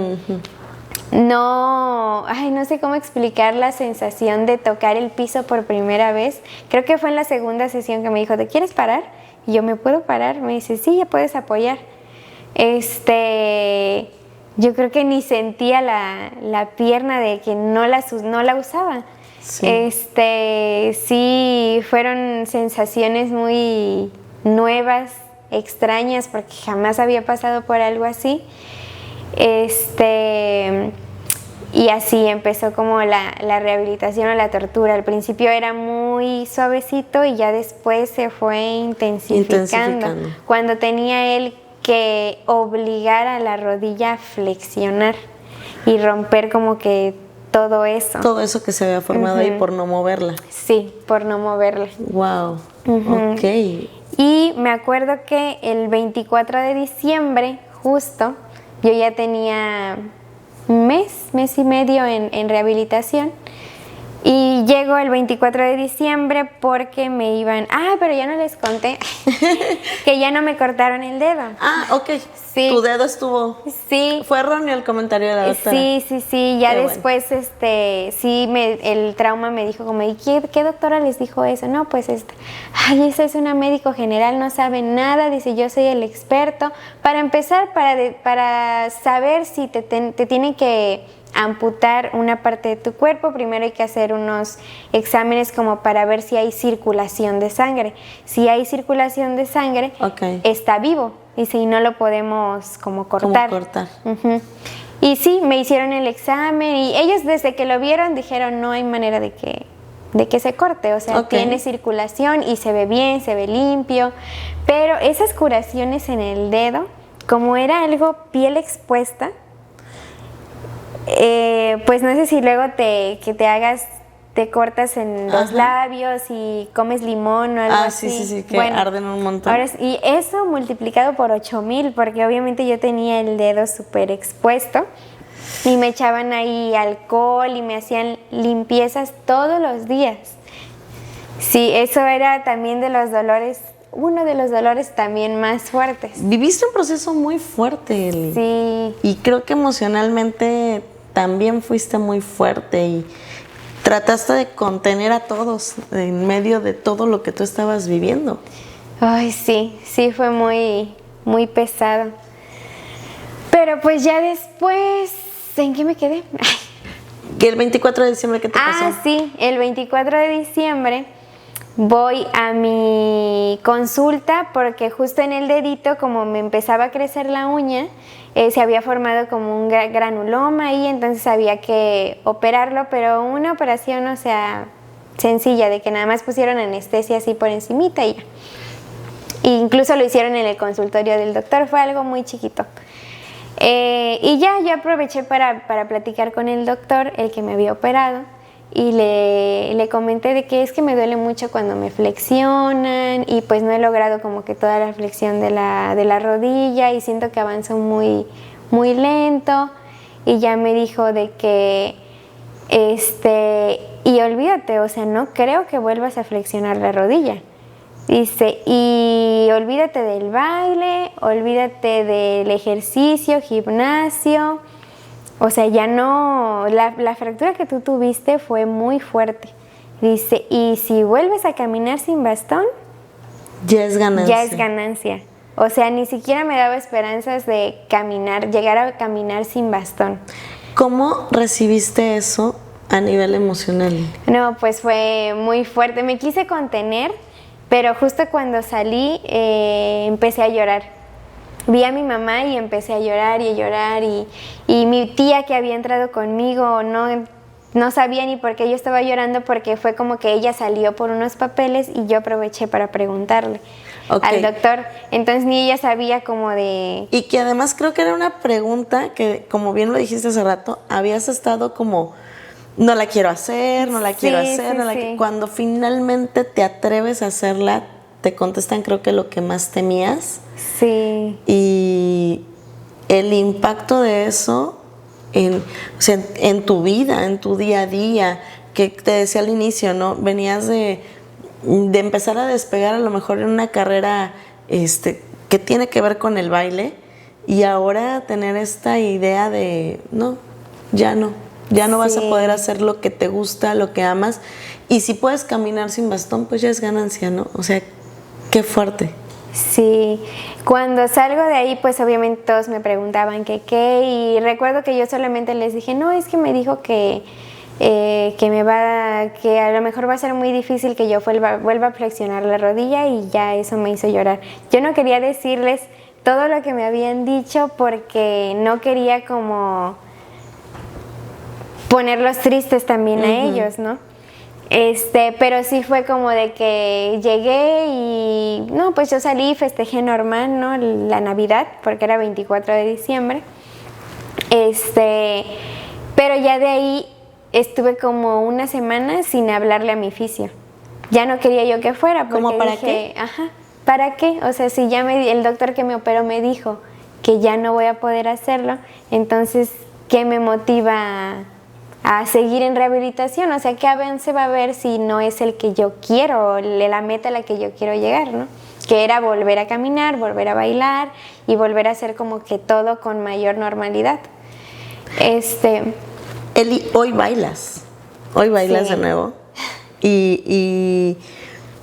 No sé cómo explicar la sensación de tocar el piso por primera vez. Creo que fue en la segunda sesión que me dijo, ¿te quieres parar? Y yo, ¿me puedo parar? Me dice, sí, ya puedes apoyar. Yo creo que ni sentía la pierna de que no la usaba. Sí. Sí, fueron sensaciones muy nuevas, extrañas, porque jamás había pasado por algo así. Y así empezó como la rehabilitación o la tortura. Al principio era muy suavecito y ya después se fue intensificando. Cuando tenía él que obligar a la rodilla a flexionar y romper como que todo eso. Todo eso que se había formado ahí por no moverla. Sí, por no moverla. Wow, ok. Y me acuerdo que el 24 de diciembre, justo, yo ya tenía un mes y medio en rehabilitación. Y llego el 24 de diciembre porque me iban... pero ya no les conté que ya no me cortaron el dedo. Ok. Sí. Tu dedo estuvo... Sí. Fue erróneo el comentario de la doctora. Sí. Ya qué después, bueno. El trauma me dijo como, ¿y qué doctora les dijo eso? No, pues esa es una médico general, no sabe nada. Dice, yo soy el experto. Para empezar, para saber si te tienen que amputar una parte de tu cuerpo, primero hay que hacer unos exámenes como para ver si hay circulación de sangre. Si hay circulación de sangre, está vivo. Dice, y no lo podemos como cortar. Y sí, me hicieron el examen y ellos desde que lo vieron dijeron, no hay manera de que que se corte, o sea, Ok. tiene circulación y se ve bien, se ve limpio, pero esas curaciones en el dedo, como era algo piel expuesta, pues no sé si luego te cortas en los Ajá. labios y comes limón o algo así. Sí, que arden un montón. Y eso multiplicado por 8,000, porque obviamente yo tenía el dedo súper expuesto y me echaban ahí alcohol y me hacían limpiezas todos los días. Sí, eso era también de los dolores, uno de los dolores también más fuertes. Viviste un proceso muy fuerte, Eli. Sí, Y creo que emocionalmente también fuiste muy fuerte y trataste de contener a todos en medio de todo lo que tú estabas viviendo. ay, sí, fue muy, muy pesado. Pero pues ya después, ¿en qué me quedé? Que el 24 de diciembre, ¿qué te pasó? Sí, el 24 de diciembre voy a mi consulta porque justo en el dedito, como me empezaba a crecer la uña, se había formado como un granuloma ahí, entonces había que operarlo, pero una operación, o sea, sencilla, de que nada más pusieron anestesia así por encimita y ya. E incluso lo hicieron en el consultorio del doctor, fue algo muy chiquito. Y ya, yo aproveché para platicar con el doctor, el que me había operado, y le comenté de que es que me duele mucho cuando me flexionan y pues no he logrado como que toda la flexión de la rodilla y siento que avanzo muy, muy lento. Y ya me dijo de que, y olvídate, o sea, no creo que vuelvas a flexionar la rodilla. Dice, y olvídate del baile, olvídate del ejercicio, gimnasio. O sea, ya no, la fractura que tú tuviste fue muy fuerte. Dice, y si vuelves a caminar sin bastón, Ya es ganancia. ya es ganancia. O sea, ni siquiera me daba esperanzas de llegar a caminar sin bastón. ¿Cómo recibiste eso a nivel emocional? No, pues fue muy fuerte. Me quise contener, pero justo cuando salí empecé a llorar. Vi a mi mamá y empecé a llorar y a llorar y mi tía que había entrado conmigo no sabía ni por qué yo estaba llorando porque fue como que ella salió por unos papeles y yo aproveché para preguntarle al doctor. Entonces ni ella sabía como de... Y que además creo que era una pregunta que, como bien lo dijiste hace rato, habías estado como, no la quiero hacer, no la quiero hacer, Sí. Cuando finalmente te atreves a hacerla, te contestan creo que lo que más temías. Sí. Y el impacto de eso o sea, en tu vida, en tu día a día, que te decía al inicio, ¿no? Venías de empezar a despegar a lo mejor en una carrera que tiene que ver con el baile y ahora tener esta idea de ya no vas a Sí. poder hacer lo que te gusta, lo que amas, y si puedes caminar sin bastón, pues ya es ganancia, ¿no? O sea, qué fuerte. Sí, cuando salgo de ahí, pues obviamente todos me preguntaban que qué, y recuerdo que yo solamente les dije, no, es que me dijo que a lo mejor va a ser muy difícil que yo vuelva a flexionar la rodilla y ya eso me hizo llorar. Yo no quería decirles todo lo que me habían dicho porque no quería como ponerlos tristes también a ellos, ¿no? Pero sí fue como de que llegué y no, pues yo salí y festejé normal, ¿no? La Navidad, porque era 24 de diciembre. Pero ya de ahí estuve como una semana sin hablarle a mi fisio. Ya no quería yo que fuera porque ¿Cómo para dije, ajá, ¿para qué? O sea, si ya el doctor que me operó me dijo que ya no voy a poder hacerlo, entonces, ¿qué me motiva a seguir en rehabilitación? O sea, ¿qué avance va a haber si no es el que yo quiero, la meta a la que yo quiero llegar, ¿no? Que era volver a caminar, volver a bailar y volver a hacer como que todo con mayor normalidad. Eli, hoy bailas Sí. de nuevo y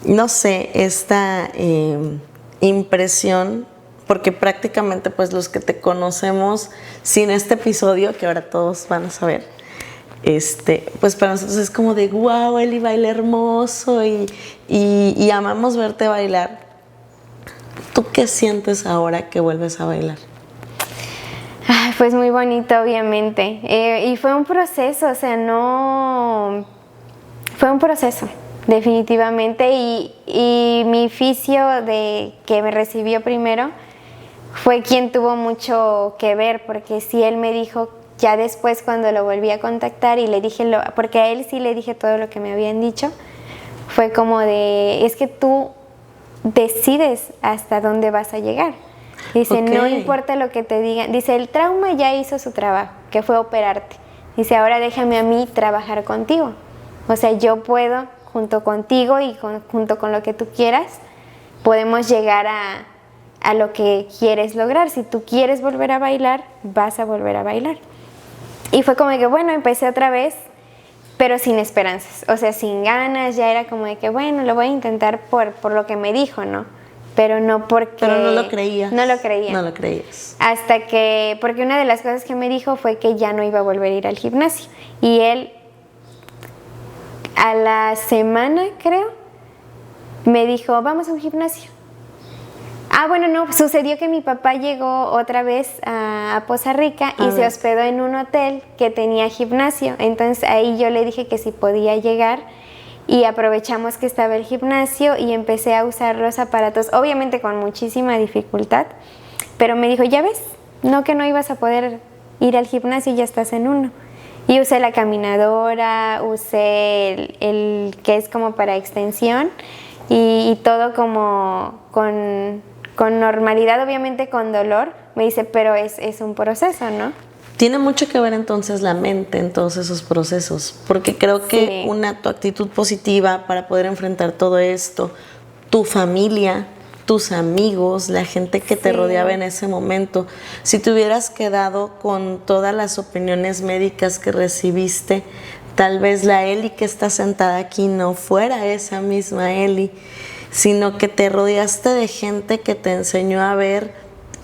no sé, esta impresión, porque prácticamente pues los que te conocemos sin este episodio, que ahora todos van a saber, pues para nosotros es como de wow, Eli baila hermoso y amamos verte bailar. ¿Tú qué sientes ahora que vuelves a bailar? Ay, pues muy bonito, obviamente. Y fue un proceso, o sea, no... Fue un proceso, definitivamente, y mi fisio de que me recibió primero fue quien tuvo mucho que ver, porque sí, él me dijo ya después cuando lo volví a contactar y le dije, porque a él sí le dije todo lo que me habían dicho, fue como de, es que tú decides hasta dónde vas a llegar. Dice, no importa lo que te digan. Dice, el trauma ya hizo su trabajo, que fue operarte. Dice, ahora déjame a mí trabajar contigo. O sea, yo puedo, junto contigo y junto con lo que tú quieras, podemos llegar a lo que quieres lograr. Si tú quieres volver a bailar, vas a volver a bailar. Y fue como que, bueno, empecé otra vez, pero sin esperanzas, o sea, sin ganas. Ya era como de que, bueno, lo voy a intentar por lo que me dijo, ¿no? Pero no porque... Pero no lo creías. No lo creía. No lo creías. Hasta que, porque una de las cosas que me dijo fue que ya no iba a volver a ir al gimnasio. Y él, a la semana, creo, me dijo, vamos a un gimnasio. Ah, bueno, no, sucedió que mi papá llegó otra vez a Poza Rica y se hospedó en un hotel que tenía gimnasio. Entonces ahí yo le dije que si podía llegar y aprovechamos que estaba el gimnasio y empecé a usar los aparatos, obviamente con muchísima dificultad, pero me dijo, ya ves, no que no ibas a poder ir al gimnasio y ya estás en uno. Y usé la caminadora, usé el que es como para extensión y todo como con normalidad, obviamente con dolor. Me dice, pero es un proceso, ¿no? Tiene mucho que ver entonces la mente en todos esos procesos, porque creo que tu actitud positiva para poder enfrentar todo esto, tu familia, tus amigos, la gente que te rodeaba en ese momento, si te hubieras quedado con todas las opiniones médicas que recibiste, tal vez la Eli que está sentada aquí no fuera esa misma Eli, sino que te rodeaste de gente que te enseñó a ver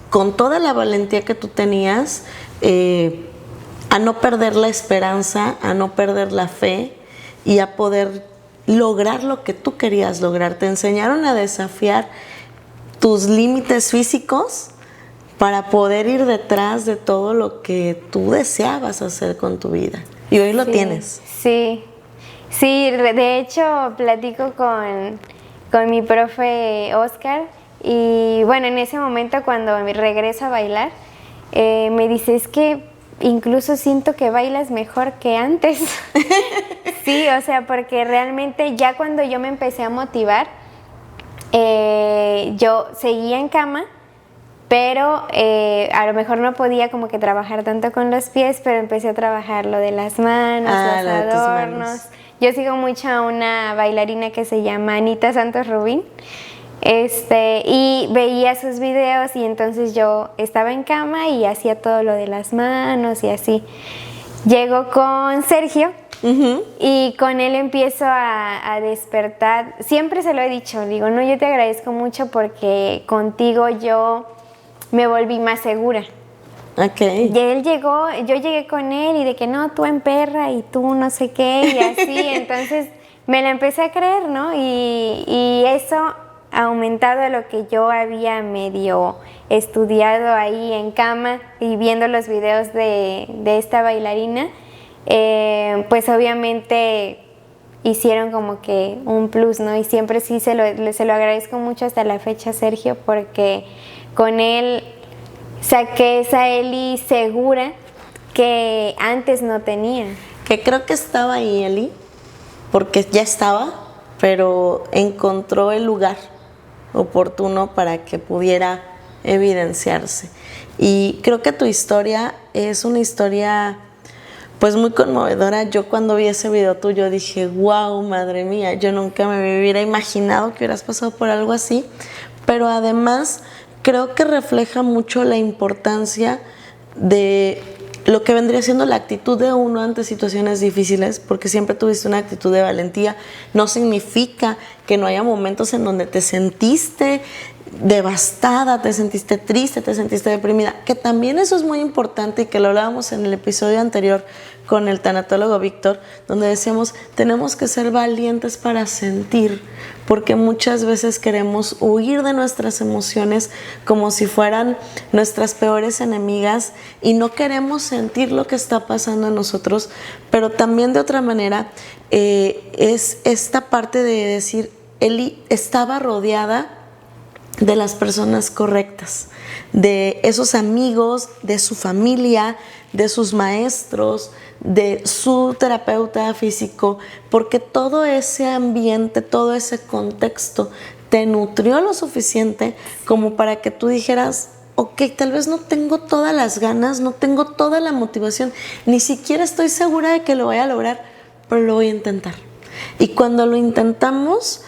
con toda la valentía que tú tenías, a no perder la esperanza, a no perder la fe y a poder lograr lo que tú querías lograr. Te enseñaron a desafiar tus límites físicos para poder ir detrás de todo lo que tú deseabas hacer con tu vida. Y hoy lo tienes. Sí, de hecho platico con mi profe Oscar y bueno, en ese momento cuando regreso a bailar, me dice, es que incluso siento que bailas mejor que antes. Sí, o sea, porque realmente ya cuando yo me empecé a motivar, yo seguía en cama, pero a lo mejor no podía como que trabajar tanto con los pies, pero empecé a trabajar lo de las manos, los adornos. Yo sigo mucho a una bailarina que se llama Anita Santos Rubín, y veía sus videos y entonces yo estaba en cama y hacía todo lo de las manos y así. Llego con Sergio y con él empiezo a despertar. Siempre se lo he dicho, digo, no, yo te agradezco mucho porque contigo yo me volví más segura. Okay. Y él llegó, yo llegué con él y de que no, tú en perra y tú no sé qué y así, entonces me la empecé a creer, ¿no? Y eso aumentado a lo que yo había medio estudiado ahí en cama y viendo los videos de esta bailarina, pues obviamente hicieron como que un plus, ¿no? Y siempre sí se lo agradezco mucho hasta la fecha a Sergio porque con él saqué esa Eli segura que antes no tenía. Que creo que estaba ahí Eli, porque ya estaba, pero encontró el lugar oportuno para que pudiera evidenciarse. Y creo que tu historia es una historia pues muy conmovedora. Yo cuando vi ese video tuyo dije, wow, madre mía, yo nunca me hubiera imaginado que hubieras pasado por algo así, pero además creo que refleja mucho la importancia de lo que vendría siendo la actitud de uno ante situaciones difíciles, porque siempre tuviste una actitud de valentía. No significa que no haya momentos en donde te sentiste devastada, te sentiste triste, te sentiste deprimida, que también eso es muy importante y que lo hablábamos en el episodio anterior con el tanatólogo Víctor, donde decíamos, tenemos que ser valientes para sentir, porque muchas veces queremos huir de nuestras emociones como si fueran nuestras peores enemigas y no queremos sentir lo que está pasando en nosotros, pero también de otra manera es esta parte de decir, Eli estaba rodeada de las personas correctas, de esos amigos, de su familia, de sus maestros, de su terapeuta físico, porque todo ese ambiente, todo ese contexto te nutrió lo suficiente como para que tú dijeras, ok, tal vez no tengo todas las ganas, no tengo toda la motivación, ni siquiera estoy segura de que lo voy a lograr, pero lo voy a intentar. Y cuando lo intentamos,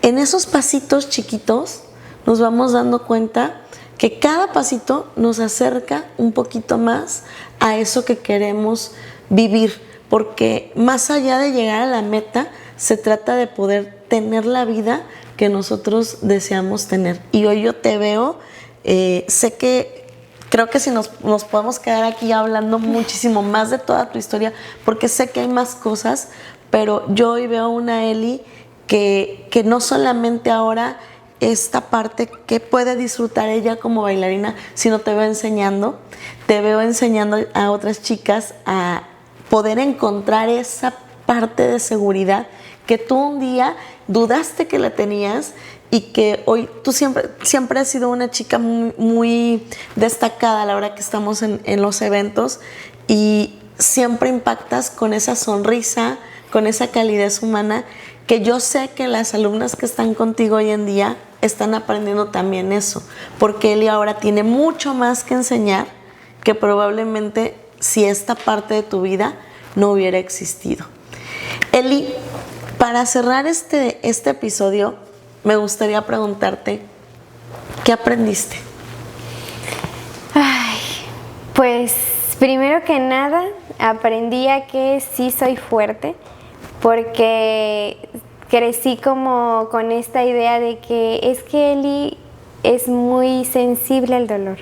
en esos pasitos chiquitos, nos vamos dando cuenta que cada pasito nos acerca un poquito más a eso que queremos vivir, porque más allá de llegar a la meta, se trata de poder tener la vida que nosotros deseamos tener. Y hoy yo te veo, sé que creo que si nos podemos quedar aquí hablando muchísimo más de toda tu historia, porque sé que hay más cosas, pero yo hoy veo una Eli que no solamente ahora esta parte que puede disfrutar ella como bailarina, sino te veo enseñando a otras chicas a poder encontrar esa parte de seguridad que tú un día dudaste que la tenías y que hoy tú siempre has sido una chica muy, muy destacada a la hora que estamos en los eventos y siempre impactas con esa sonrisa, con esa calidez humana que yo sé que las alumnas que están contigo hoy en día están aprendiendo también eso, porque Eli ahora tiene mucho más que enseñar que probablemente si esta parte de tu vida no hubiera existido. Eli, para cerrar este episodio, me gustaría preguntarte, ¿qué aprendiste? Ay, pues primero que nada aprendí a que sí soy fuerte, porque crecí como con esta idea de que es que Eli es muy sensible al dolor.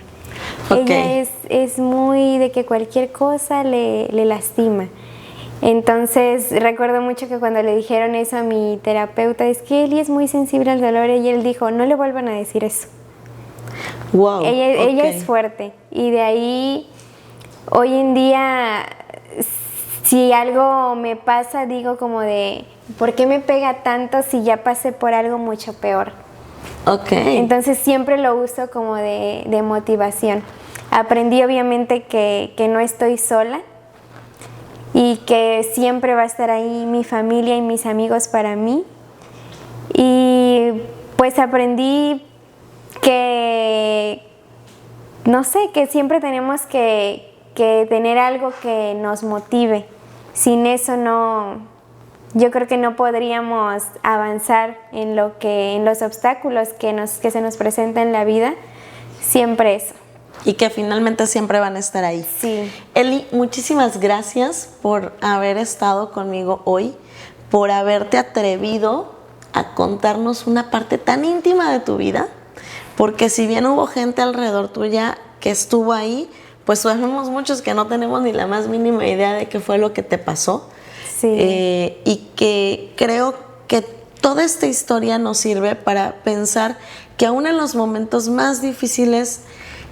Okay. Ella es muy de que cualquier cosa le lastima. Entonces recuerdo mucho que cuando le dijeron eso a mi terapeuta, es que Eli es muy sensible al dolor, y él dijo, no le vuelvan a decir eso. Wow, ella es fuerte, y de ahí hoy en día si algo me pasa digo como de ¿por qué me pega tanto si ya pasé por algo mucho peor? Okay. Entonces siempre lo uso como de motivación. Aprendí obviamente que no estoy sola y que siempre va a estar ahí mi familia y mis amigos para mí. Y pues aprendí que, no sé, que siempre tenemos que tener algo que nos motive. Sin eso yo creo que no podríamos avanzar en los obstáculos que se nos presentan en la vida. Siempre eso. Y que finalmente siempre van a estar ahí. Sí. Eli, muchísimas gracias por haber estado conmigo hoy, por haberte atrevido a contarnos una parte tan íntima de tu vida, porque si bien hubo gente alrededor tuya que estuvo ahí, pues sabemos muchos que no tenemos ni la más mínima idea de qué fue lo que te pasó. Sí. Y que creo que toda esta historia nos sirve para pensar que aún en los momentos más difíciles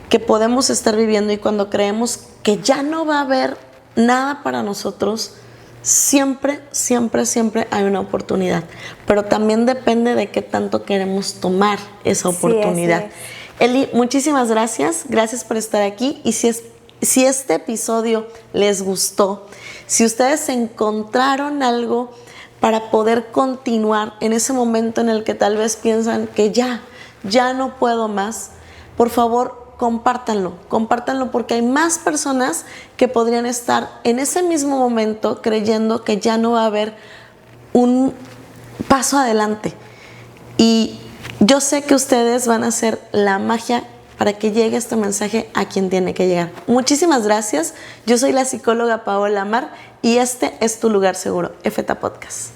que podemos estar viviendo y cuando creemos que ya no va a haber nada para nosotros, siempre, siempre, siempre hay una oportunidad. Pero también depende de qué tanto queremos tomar esa oportunidad. Sí, Eli, muchísimas gracias. Gracias por estar aquí. Y si este episodio les gustó, si ustedes encontraron algo para poder continuar en ese momento en el que tal vez piensan que ya no puedo más, por favor, compártanlo porque hay más personas que podrían estar en ese mismo momento creyendo que ya no va a haber un paso adelante. Y yo sé que ustedes van a hacer la magia para que llegue este mensaje a quien tiene que llegar. Muchísimas gracias. Yo soy la psicóloga Paola Mar y este es tu lugar seguro, EFETA Podcast.